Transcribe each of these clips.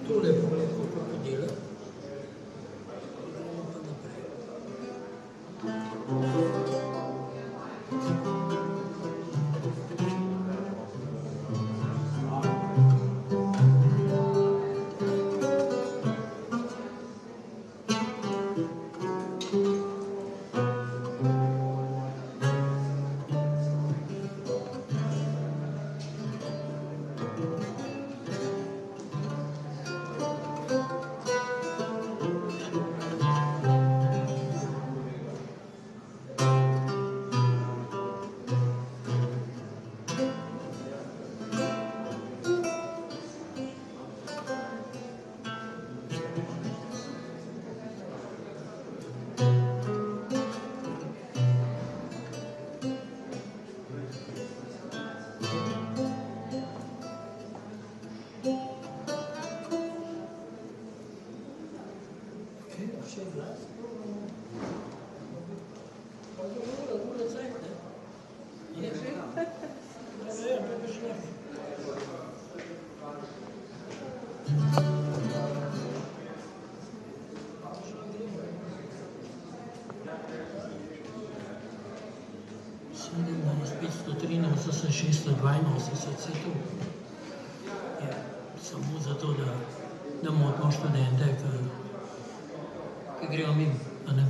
Tole pogled, kako dela. Gremo pa naprej. Še glas. Ura Zeit, ne? Je že? Ja, to bi šlo. ...583, 682, vse to je samo zato, da motimo študente, ki grejo mimo, a ne?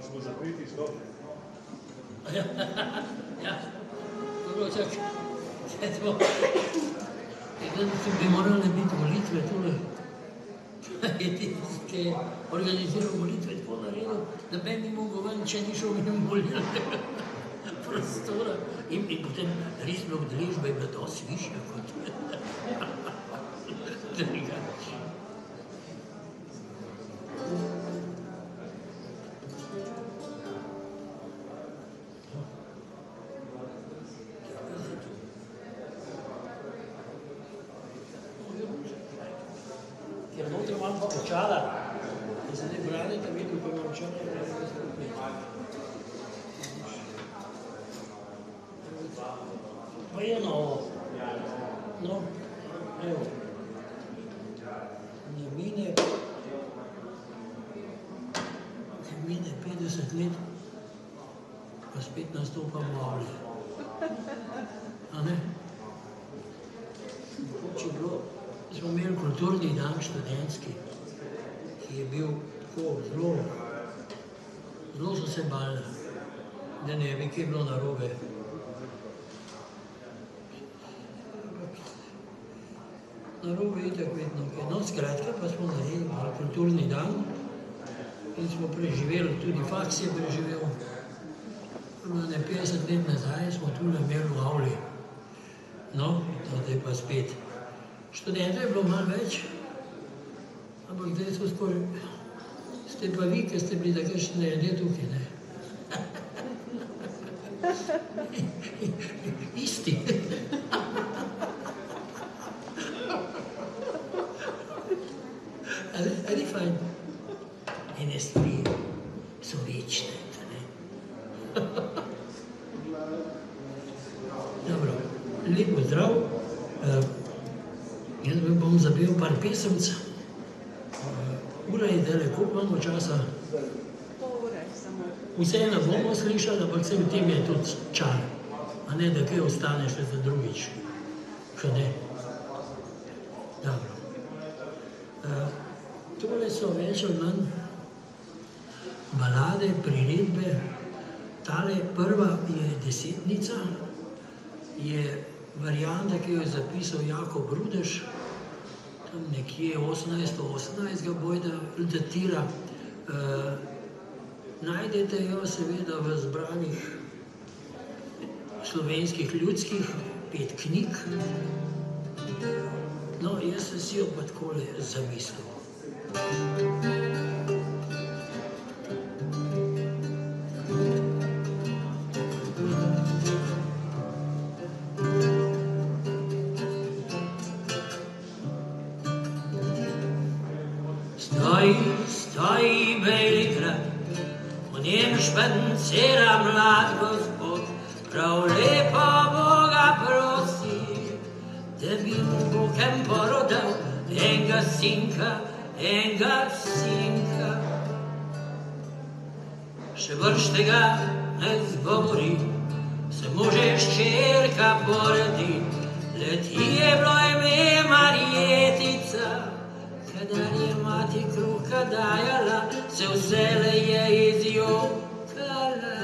Smo zapriti stop. Ja, dobro, čak, bi morale biti volitve tole. Ki je organiziral volitve tako naredil, da bi mi mogel ven, če ni šel mimo volilnega prostora. In potem resno udeležba je bila dosti višja kot drugače. Ker noter imam pa očala, da se ne branite, videl, ko imam očala, da ne bi skupiti. Pa je novo. No, evo. Ne mine 50 let, pa spet nastopam v avli. A ne? Če bilo, smo imeli kulturni dan študentski, ki je bil tako zelo so se bali, da ne bi kaj bilo narobe. Narobe je tako vedno kaj. No, skratka, pa smo naredili kulturni dan in smo preživeli, tudi faks je preživel. 50 let nazaj smo tule imeli v avli. No, zdaj pa spet. Študentov je bilo malo več, ampak zdaj so skoraj, ste pa vi, ki ste bili takšne ljudje tukaj, ne? Isti. Ali je fajn? Ene stvari so večne, ne? Dobro, lep pozdrav. Jaz bom zapel par pesemc. Ura je dele, koliko imamo časa? Pol ure samo. Vse ne bomo slišali, ampak vse v tem je tudi čar. A ne, da kaj ostane še za drugič. Še ne. Dobro. Tole so več od manj balade, priredbe. Tale prva je desetnica, je varianta, ki jo je zapisal Jakob Rudež, tam nekje 1818 bojda datira. Najdete jo seveda v zbranih slovenskih ljudskih, 5 knjig. No, jaz sem si jo pa takole zamislil. Stoji beli grad, v njem špancira mlad gospod, prav lepo bo da bi mu Bogem porodal enega sinka. Še vrš tega ne zgovori, samo že ščerka poredi. Leti je bilo ime Marjetica, kadar je mati kruha dajala, se vselej je izjokala.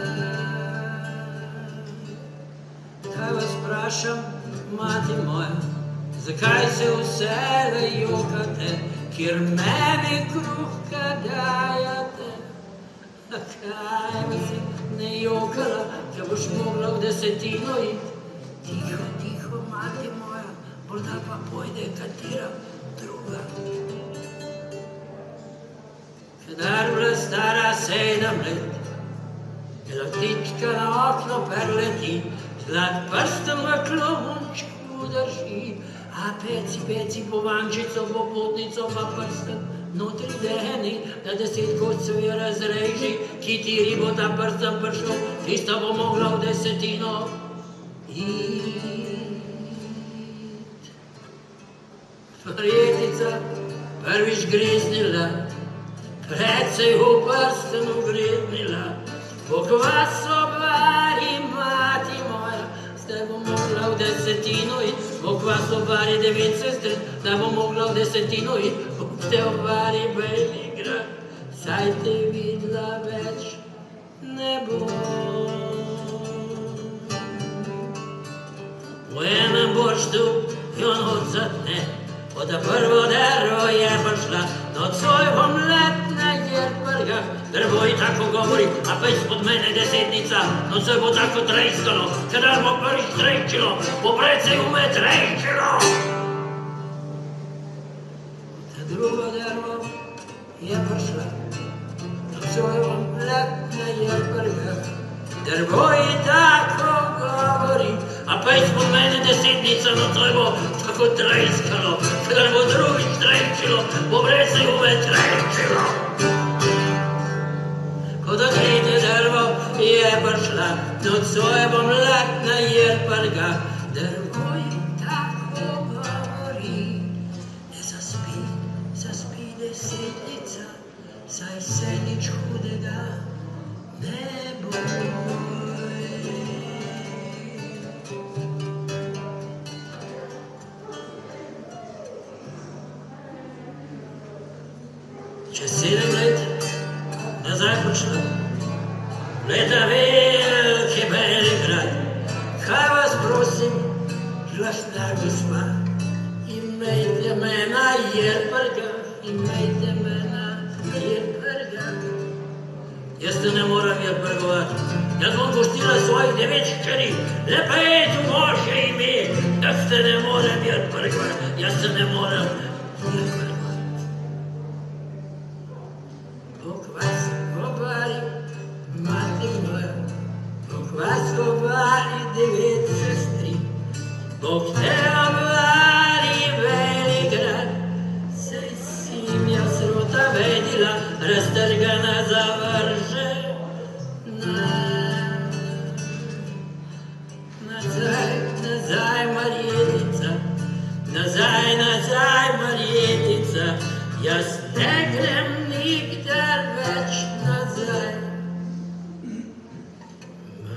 Kaj vas vprašam, mati moja, zakaj se vselej jokate, kjer meni kruhka dajate? Kaj bi se ne jokala, če boš mogla v desetino iti? Tiho, mati moja, morda pa pojde katera druga. Kadar bila stara 7 let, bila ptička na okno perleti, zlat prstem v klobunčku drži, a peci povančico, popotnico pa prstem notri dehni, da 10 koscev je razreži, kitiri bo ta prstem prišel, tista bo mogla v desetino iti. Marjetica prvič griznila, precej v prsten ugriznila, pokvas obvari, mati moja, zdaj bo mogla v desetino iti, pokvas obvari 9 sestrin, da bo mogla v desetino iti, te obvari Beligrad, saj te videla več ne bo. V enem borštu jo noč zatne, od prvo dervo je prišla, nocoj bom let na jerprgah, drvo ji tako govori, a pa izpod mene desetnica, nocoj bo tako trejskalo, kadar bo prvič trejčilo, bo precej ume trejčilo. Ta drugo dervo je prišla, nocoj bom let na jerprgah, drvo ji tako govori, a pa izpod mene desetnica, nocoj bo tako trejskalo, kadar bo drugič trejčilo, bo precej ume trejčilo. Ko do tretje drvo je prišla, nocoj bom let na jerprgah, drvo ji tako govori, ne zaspi desetnica, saj se nič hudega ne bo. Čez 7 let nazaj prišla, leta velike Beligrad, kaj vas prosim, žlaštna gospa, imejte me na jerprgah, imejte me na jerprgah. Jaz te ne moram jerprgovati, jaz bom pustila svojih 9 hčeri, le pa je tu moše ime, jaz te ne morem jerprgovati, jaz te ne morem jerprgovati. Pokvas obari, mati moja, pokvas obari 9 sestri, Bog te obari Beligrad, saj si mja srota vedila, raztrgana zavržena. Nazaj Marjetica, nazaj Marjetica, jaz ne grem nikdar več nazaj.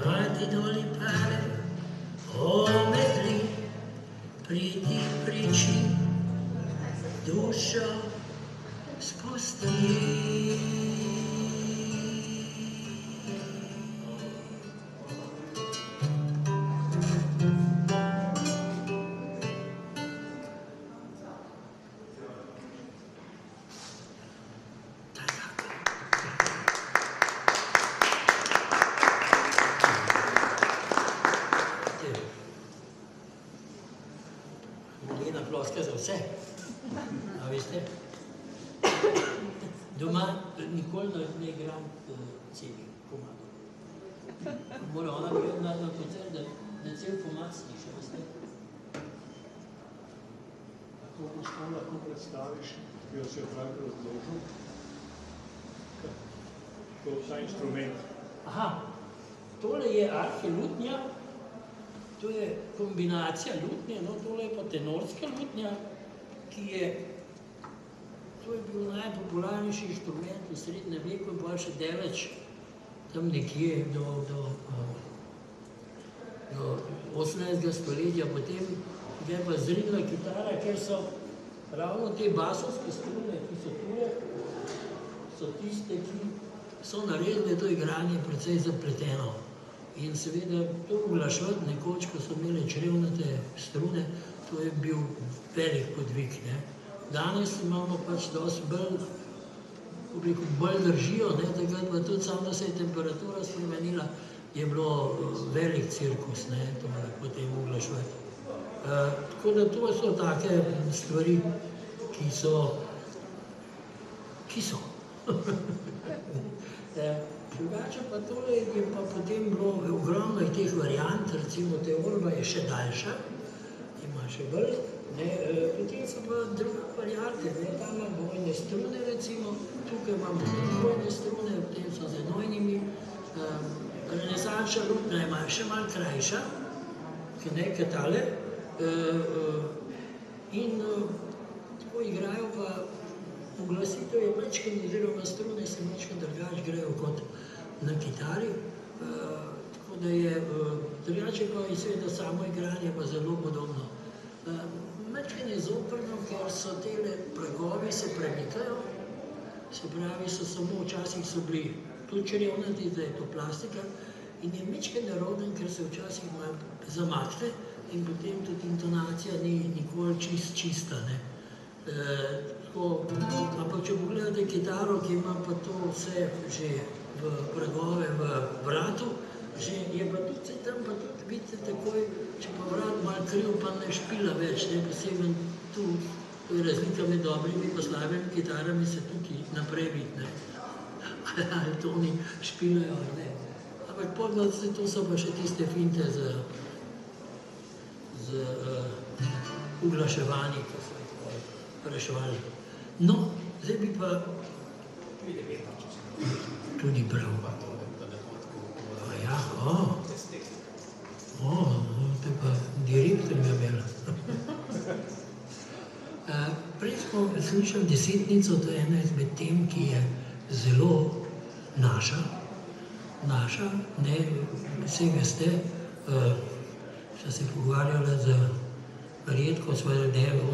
Mati doli pade, o medli, pridi priči, dušo spusti. Za vse, a veste? Doma nikoli ne igram celih komadov. Mora ona biti na koncert, da cel komad sliša, veste? To boš tam lahko predstaviš, ki jo si je pravi razložil, to vsa instrument. Aha, tole je arhelutnja, To je kombinacija lutnje, no tole je pa tenorska lutnja, ki je, to je bil najpopularnejši inštrument v srednjem veku in pa še daleč tam nekje do 18. stoletja, potem je pa zrinila kitara, ker so ravno te basovske strune, ki so tule, so tiste, ki so naredile to igranje precej zapleteno. In seveda to uglašati nekoč, ko so imeli črevnate strune, to je bil velik podvig. Danes imamo pač dosti bolj držijo, takrat pa tudi samo, da se je temperatura spremenila, je bilo velik cirkus, tole potem uglašati. Tako da to so take stvari, ki so. Drugače pa tole je pa potem bilo ogromno teh variant, recimo teorba je še daljša, ima še bolj, potem so pa druge variante, tam imamo dvojne strune recimo, tukaj imamo dvojne strune, potem so z enojnimi, renesančna lutnja ima še malo krajša, kot tale, in tako igrajo pa uglasitev je večkrat, oziroma strune se večkrat drugače grejo kot na kitari, tako da je drugače pa je seveda samo igranje pa zelo podobno. Večkrat je zoprno, ker so tele pragovi se premikajo, se pravi, so samo včasih so bili tudi črevnati, zdaj je to plastika, in je večkrat neroden, ker se včasih malo zamakne in potem tudi intonacija ni nikoli čista. Ampak če pogledate kitaro, ki ima pa to vse že v pragove v vratu, je pa tudi tam, pa tudi vidite takoj, če pa vrat malo kriv, pa ne špila več, poseben tu, to je razlika med dobrimi pa slabimi kitarami, se tukaj naprej vidi, ali to oni špilajo ali ne. Ampak podlad, to so pa še tiste finte z uglaševanji, ko so jih reševali. No, zdaj bi pa tudi prav. Ja, to je pa direktor mi je imela. Prej smo slišali desetnico, to je ena izmed tem, ki je zelo naša, vsi veste, če se pogovarjala z Marjetko, svojo devo,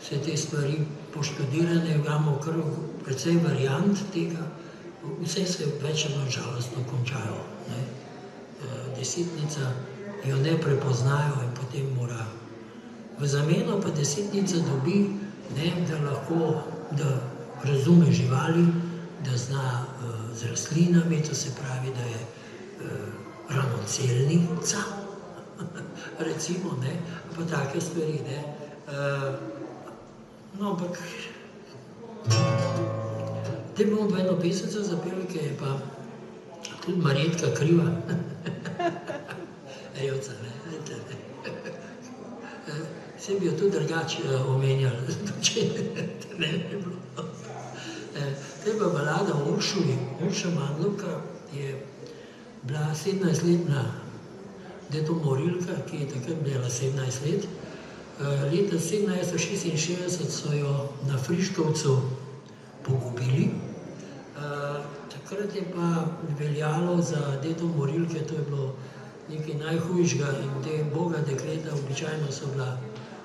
vse te stvari poštudirane, imamo kar precej variant tega, vse se več ali manj žalostno končajo. Desetnica jo ne prepoznajo in potem mora. V zameno pa desetnica dobi, da lahko, da razume živali, da zna z rastlinami, to se pravi, da je ranocelnica, recimo, pa take stvari. No, ampak te bomo pa eno pesnico zapeli, ki je pa tudi Marjetka kriva. Ejovca, vse bi jo tudi drugače omenjali, če ne bi bilo. To je pa balada o Uršuli. Urša Mandlovka je bila 17-letna detomorilka, ki je takrat bila 17 let. Leta 1766 so jo na Friškovcu pogubili. Takrat je pa veljalo za detomorilke, to je bilo nekaj najhujšega in te boga dekleta običajno so bila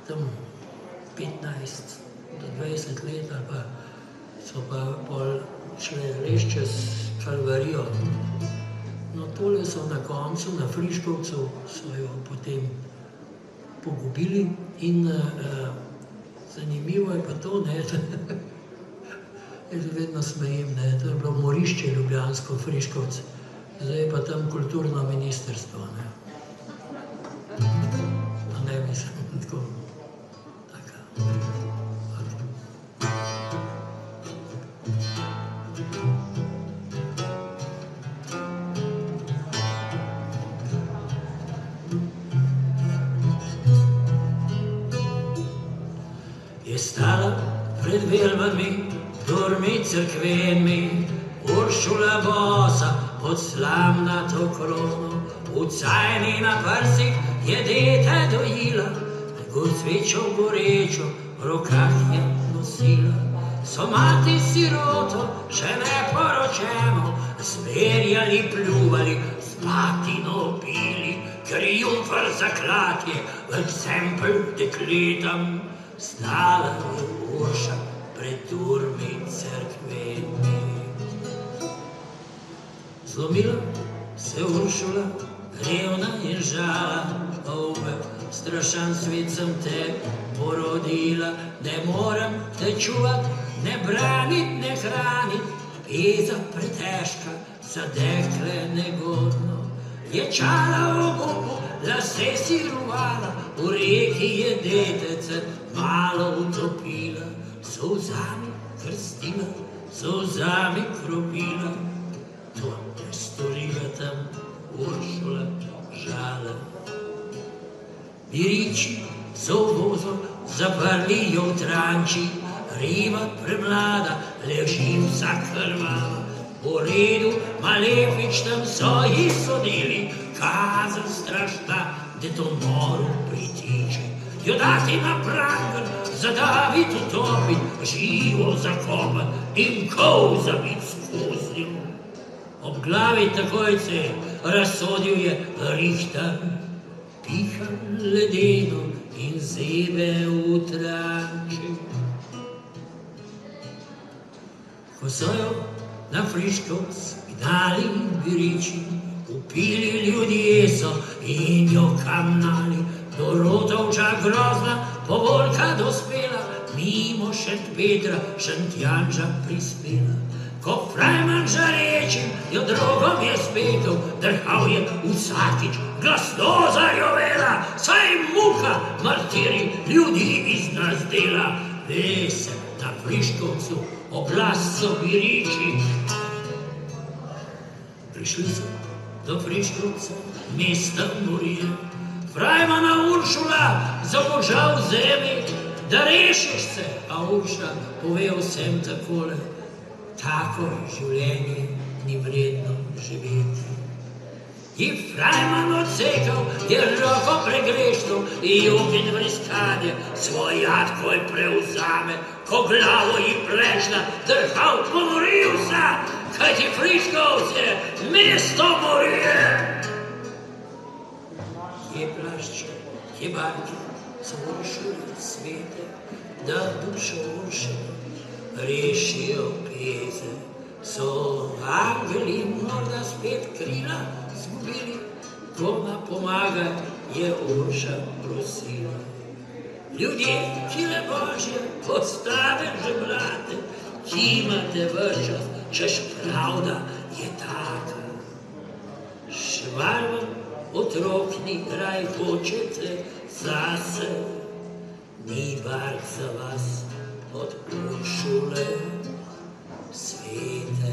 tam 15 do 20 let ali pa so pa pol šle res čez kalvarijo. No, tole so na koncu, na Friškovcu, so jo potem pogubili in zanimivo je pa to, jaz vedno smejem, to je bilo morišče ljubljansko, Friškovc, zdaj je pa tam kulturno ministrstvo. Ne mislim, tako, taka. Je stala pred velvami, dormi crkveni, Uršula bosa pod slamnato krono, v cajni na prsih je dete dojila, gor svečo gorečo v rokah je nosila. So mati siroto, še neporočeno, zmerjali, pljuvali, z batino pili, triumfal zaklatje, v eksempel dekletam, stala je Urša pred durmi cerkveni. Zlomila se Uršula, revna in žala, ove, strašan svet sem te porodila, ne morem te čuvat, ne branit, ne hranit, peza pretežka, za dekle negodno. Ječala v oboku, lase si ruvala, v reki je detece malo utopila, solzami krstila, solzami kropila. To je storila tam Uršula žala. Biriči so v vozu zaprli jo v tranči, riba premlada leži vsa krvava. Po redu malefičnem so ji sodili, kazen strašna, da to moru pritiče. Jo dati na pranger, zadavit, utopit, živo zakopat in kol zabit skozi. Ob glavi takojce razsodil je Rihtar, piha ledeno in zebe v tranči. Ko so jo na Friškovc gnali biriči, upili ljudje so in jo kamnali, do Rotovča grozna povorka dospela, mimo Šentpetra Šentjanža prispela. Ko Frajman žarečim jo drogom je spekel, drhal je vsakič, glasno zarjovela, saj muka martiri ljudi iz nas dela. Ve se na Friškovcu oblast so biriči. Prišli so do Friškovca, mesta Morije, Frajmana Uršula zabožal v zemlji, da rešiš se, a Urša pove vsem takole, tako življenje ni vredno živeti. I Frajman odsekal je roko pregrešno i Jugin vriskanje svoj jad koj preuzame, ko glavo ji plešna drhal pomoril sa, kaj ti Friškovce, mesto Morije. Je plašče, je barke, so Uršule svete, da dušo Urše rešijo peze. So angeli morda spet krila zgubili, koma pomagaj je Urša prosila. Ljudje, kile Božje, postave žebrate, kimate vrčas, češ pravda je taka. Švarvam otrok ni raj hočete zase, ni bark za vas od Uršule svete.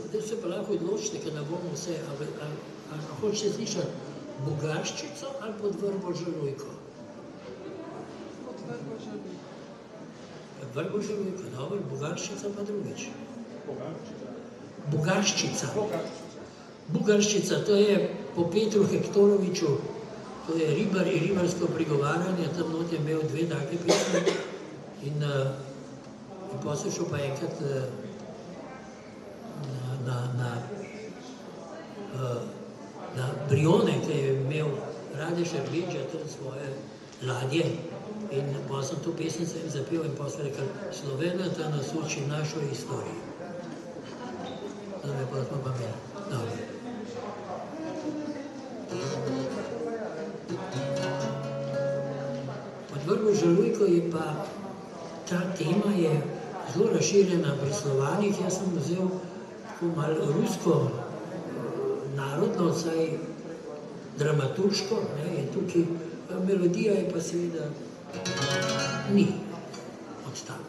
Zdaj se pa lahko odločite, ker ne bomo vse, ali hočete slišati Bugarščico ali pod Vrbo Žalujko? Pod Vrbo Žalujko. Pod Vrbo Žalujko, dobro, Bugarščica pa drugič. Bugarščica. Bugarščica, to je po Petru Hektoroviču, to je ribar in ribarsko prigovarjanje, tam not je imel dve take pesmi in poslušal pa enkrat na Brione, ki je imel Rade Šerbedža tam svoje ladje in pa sem to pesnico jim zapel in pa sem rekel, Slovenija ta nas uči našo istorijo. Pa smo pa imeli. Dobro. Pod Vrbo Žalujko je pa, ta tema je zelo razširjena pri Slovanih. Jaz sem vzel tako malo rusko narodno, vsaj dramaturško, je tukaj, melodija je pa seveda ni od tam.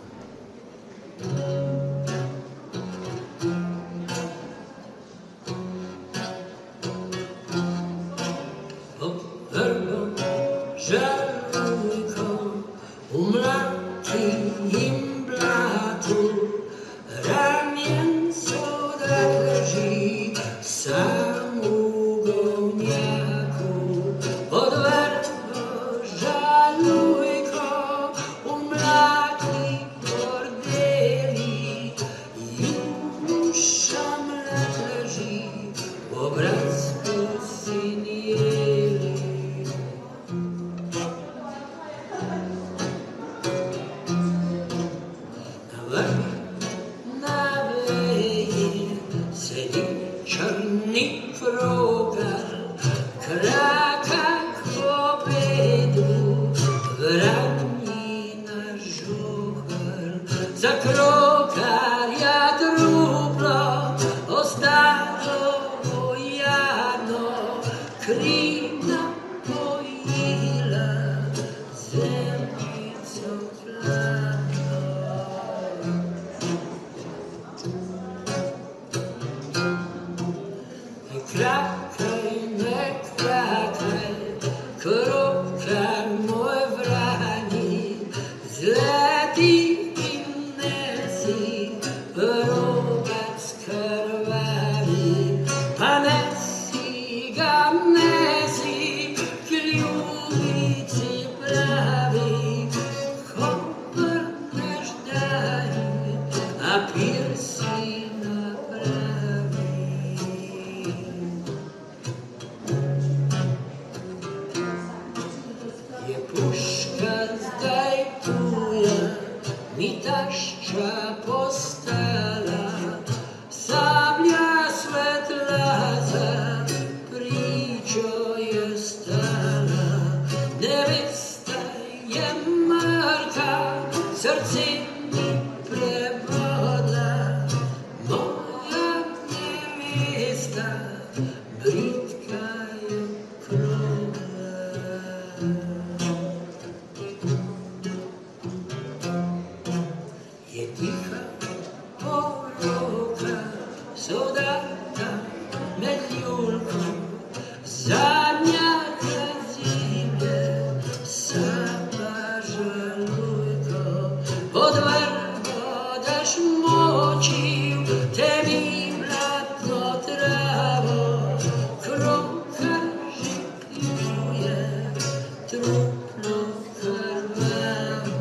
žalujko u mlaki im blatu, ramjenco da leži sam u govnjaku. Odvrno žalujko u mlaki bordeli, Juša mlad leži u obrazku sinijeli. Na veji sedi črni krogar, kraka ko bedu, vranjina žuhar. Za krogarja truplo ostalo jadno, krivna pojila zemljico hladno. Ne krakaj, krokar moj vrani, zlati i nesi, rogac krvari, pa nesi ga nesi, k ljubici pravi, ko vrneš daj, a pir si napravi. Je puška zdaj tuja, mi tašča postala, sablja svetla za pričo je stala. Nevesta je mrka, srce mi prebodla, moja nevesta, britka je krogla. Je tiha poroka, sodata med ljulkom, zadnja zimlje, sama žalujko. Odvrno daš močil, te mi mladno travo, krokar žikljuje, truplo krvavo.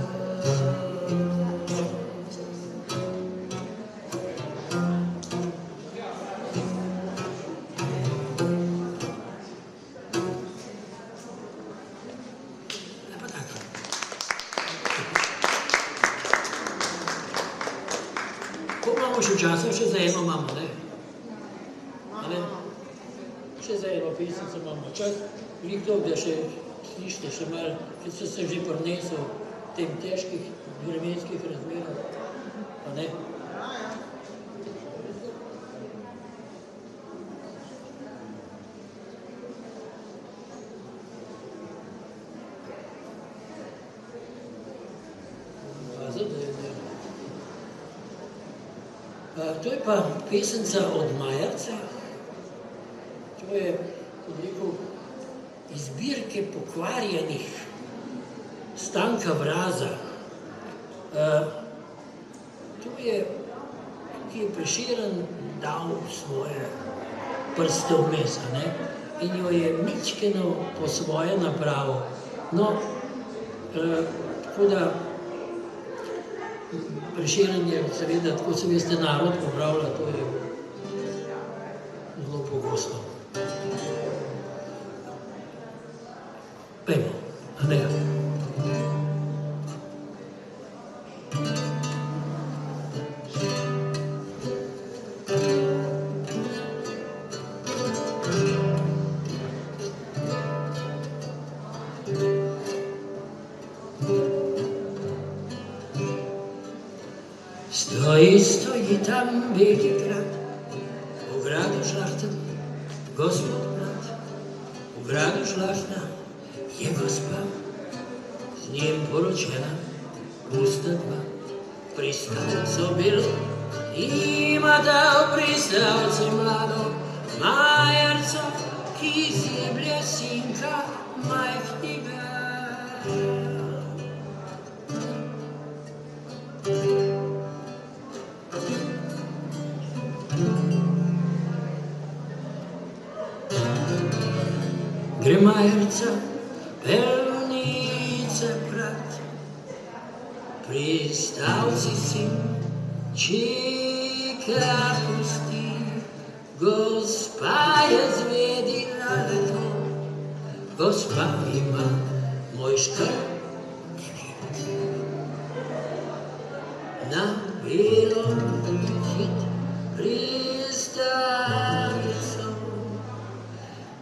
Koliko imamo še časa? Še za eno imamo, ne? Še za eno pesnico imamo čas. Veliko to, da še slišite še malo, če so se že prinesel v tem težkih vremenskih razmerah, pa ne? To je pa pesenca od Majerca. To je, kot rekel, iz zbirke pokvarjenih Stanka Vraza. To je, ki je Prešeren dal svoje prste vmes, ne? In jo je mičkeno po svoje napravil. No, tako da Prešeren je, seveda, tako se veste, narod popravlja, to je zelo pogosto. Pejmo, a ne? Stoji tam veliki grad, v gradu Žlahta, gospod brat. V gradu Žlahta je gospa, z njim poročena, usta dva. Pristavco bilo, imata v pristavci mlado Majerco, ki zjeblje sinka majhnega. Gre Majerca, pelnice prat, pri stavci sin čika pusti, gospa je zvedila leto, gospa ima moj škrt. Na belom hit pristavi so,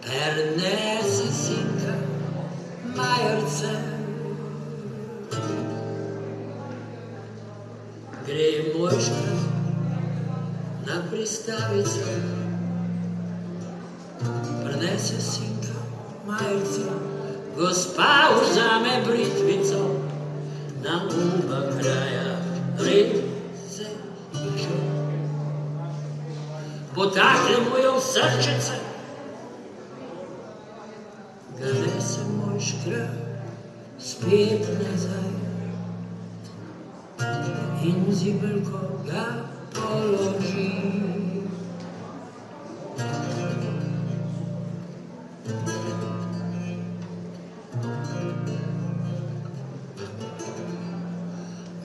pernesi sinka Majerce. Gre moj škrt na pristavico, pernese sinka Majerce. Gospa vzame britvico, na oba kraja reze mišo. Potakne mu jo v srčice, ga nese moj škrat spet nazaj in zibelko ga položi.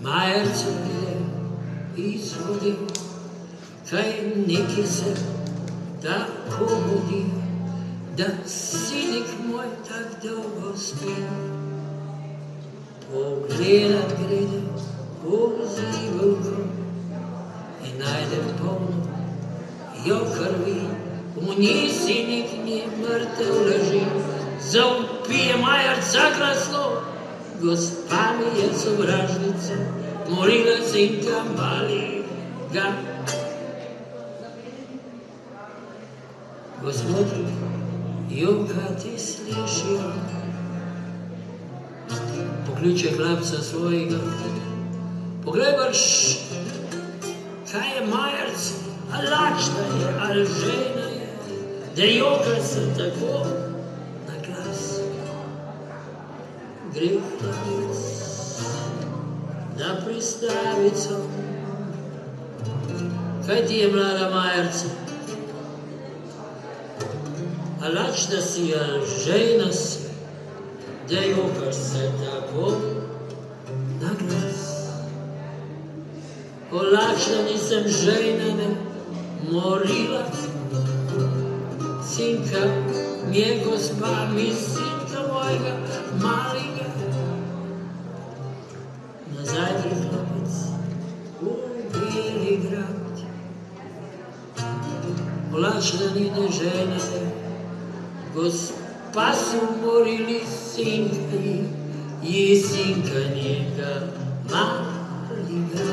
Majerce pride iz vode, kaj neki se tako budi, da sinik moj tak dolgo spi. Pogledat grede v zibelko in najde polno jo krvi, v njej sinik ni mrtev leži. Zavpije Majerca glasno, gospa mi je sovražnica, morila sinka malega. Gospod, jokati slišijo, pokliče hlapca svojega. Poglej brž, kaj je Majerc, a lačna je, ali žena je, da joka se tako na glas. Gre hlapec na pristavico, kaj ti je, mlada Majerca? A lačna si, a žejna si, da jokaš se tako na glas. O lačna nisem žejna, ne, morila sinka, mi je gospa, mi sinka mojega malega. Nazaj gre hlapec v beli grad, o lačna ni ne žejna, ne, gospa su morili sinka, ji sinka njega malega.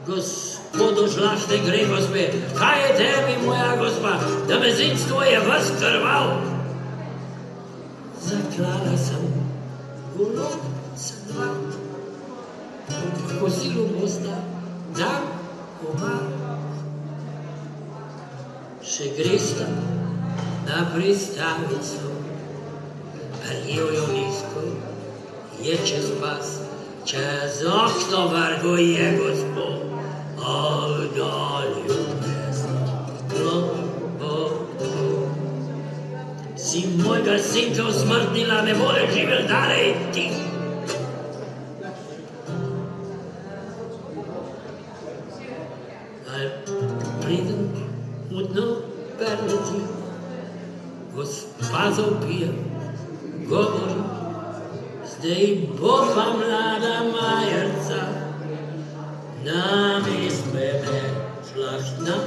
Gospodu žlahtne gre, gospe, kaj je tebi, moja gospa, da mezinstvo je vas krval? Zaklala sem golobca dva, kosilu bosta dan oba. Še gresta na pristavico, prijel jo nizko, je čez pas, čez okno varguje gospod, oddalju mesta globoko. Si mojega sinka usmrtnila, ne more živel dalej ti. Al pridem v dno perneti, gospa zavpije, govori, zdaj bo pa mlada Majerca, namest mene žlahtna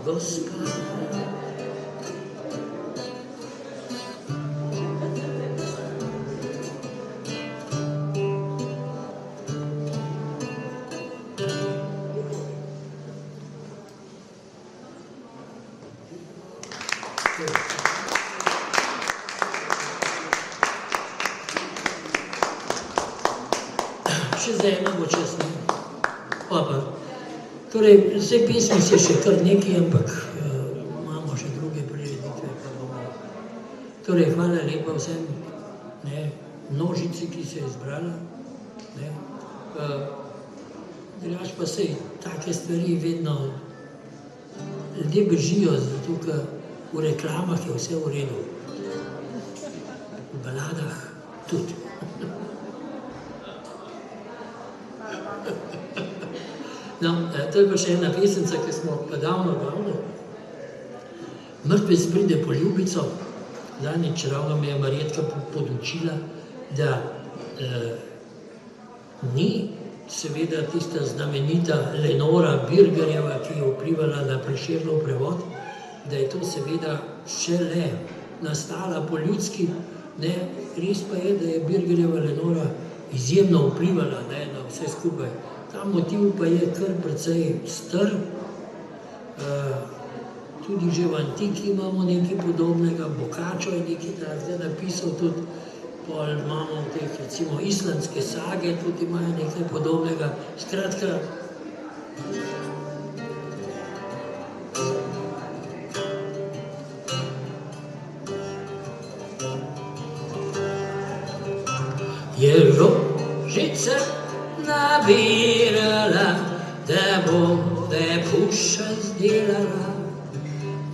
gospa. Še zdaj mogoče sem. Torej, vse pismic je še kar nekaj, ampak imamo še druge prireditve, pa bomo Torej, hvala lepa vsem, množici, ki se je zbrala. Drugač pa sej, take stvari vedno ljudje bežijo, zato ker v reklamah je vse v redu. V baladah tudi. No, to je pa še ena pesnica, ki smo pa davno. Mrtvec pride po ljubico. Zadnjič ravno me je Marjetka podučila, da ni seveda tista znamenita Lenora Birgerjeva, ki je vplivala na Prešernov prevod, da je to seveda šele nastala po ljudski, res pa je, da je Birgerjeva Lenora izjemno vplivala na vse skupaj. Ta motiv pa je kar precej star, tudi že v antiki imamo nekaj podobnega, Boccaccio je nekaj takega napisal, tudi pol imamo teh recimo islandske sage, tudi imajo nekaj podobnega. Skratka, je rožice nabirala, da bude puša zdelala,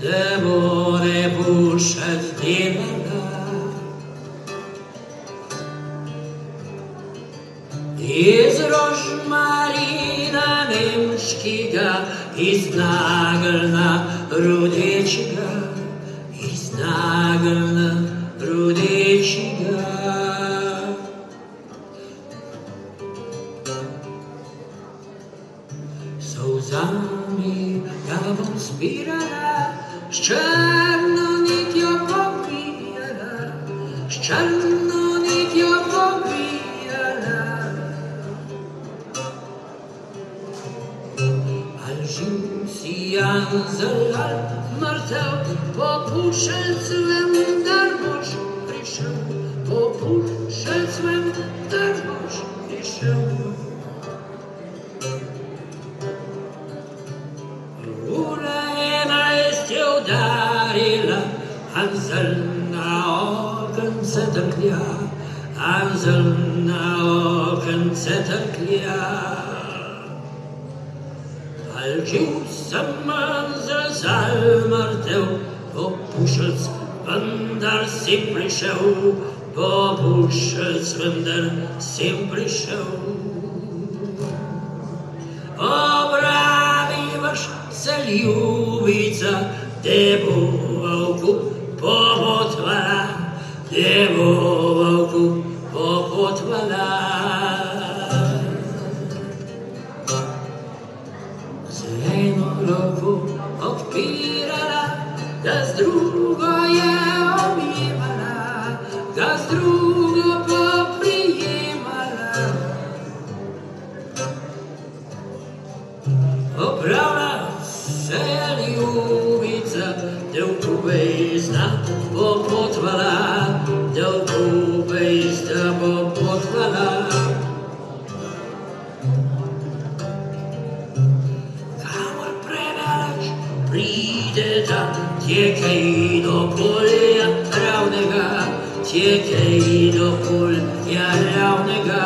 da bude puša zdelala. Iz rožmarina nemškega, iz nageljna rodečega, iz nageljna rodečega. Solzami ga bom zbirala, s črno nitjo pobijala, s črno nitjo pobijala. Al živ si Janzel, al mrtev, po pušelcevem dar boš prišel, po pušelcevem dar boš prišel. Anzel na okence trklja, Anzel na okence trklja. Al živ sem Anzel, zal mrtev, po pušelc vendar si prišel, po pušelc vendar si prišel. Obravivaš se ljubica, te bo volku popotvala, te bo volku popotvala. Zeleno roko odpirala, da z drugo je objemala, da z drugo poprijemala. Opravila se je ljubica, dolgo bezna bo potvala, dolgo bezna bo potvala. Kamor predaleč prideta, tje kaj do polja ravnega, tje kaj do polja ravnega.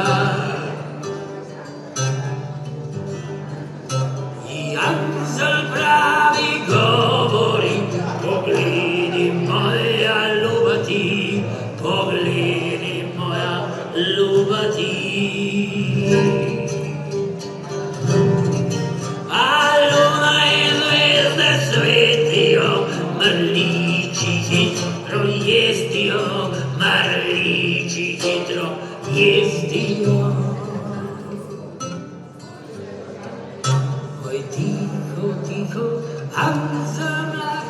Janzel pravi govori, pogledi moja ljubati, pogledi moja ljubati. A luna in zvezde svetijo, mrliči hitro jestijo, mrliči hitro jestijo. Tiho, tiho, Anzel mlad,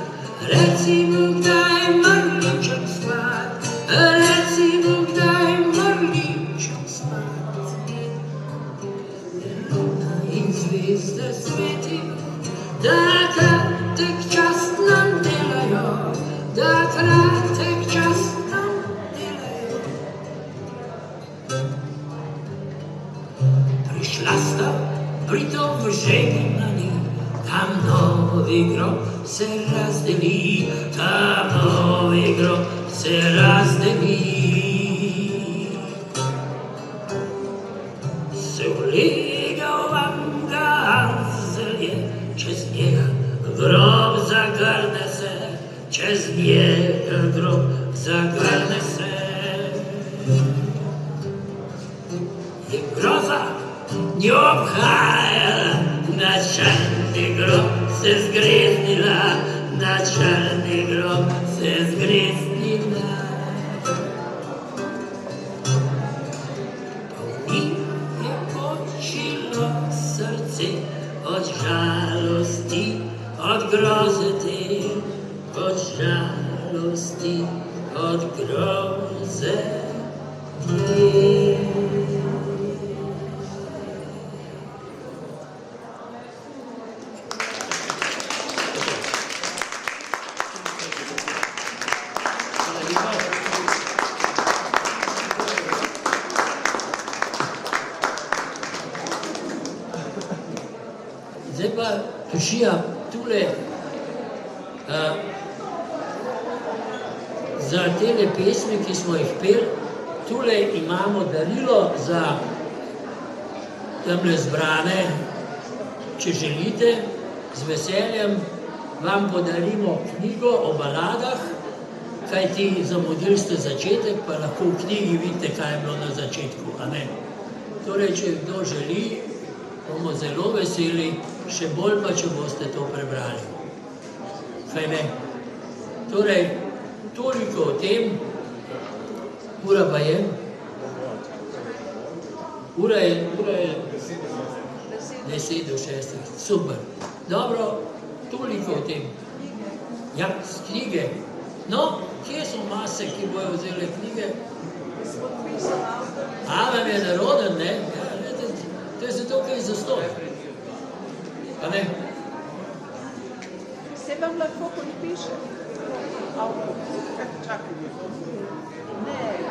reci mu kdaj mrliček spat, reci mu kdaj mrliček spat. Luna in zvezde svetijo, da kratek čas nam delajo, da kratek čas nam delajo. Prišla sta Britov žegnani, tam novi grob se razdeli, tam novi grob se razdevi, se ulega v angazelje, čez njega grob zagrne se, čez njega grob zagrne se. Je groza njo obhajala, na črni grob se zgreznila, na črni grob se zgreznila. Pa v njih je počilo srce od žalosti, od groze te, od žalosti, od groze te. Zdaj pa Tošija, tule za tele pesmi, ki smo jih peli, tule imamo darilo za tamle zbrane, če želite, z veseljem vam podarimo knjigo o baladah, kajti zamudili ste začetek, pa lahko v knjigi vidite, kaj je bilo na začetku, a ne? Torej, če kdo želi, bomo zelo veseli, še bolj pa, če boste to prebrali. Kaj ne? Torej, toliko o tem, ura pa je? Ura je 10 do 6, super. Dobro, toliko o tem. Ja, z knjige. No, kje so mase, ki bojo vzeli knjige? A, vam je naroden, ne? To je zato, kaj je zaston. Pa ne? Se vam lahko podpiše? Čakaj. Ne.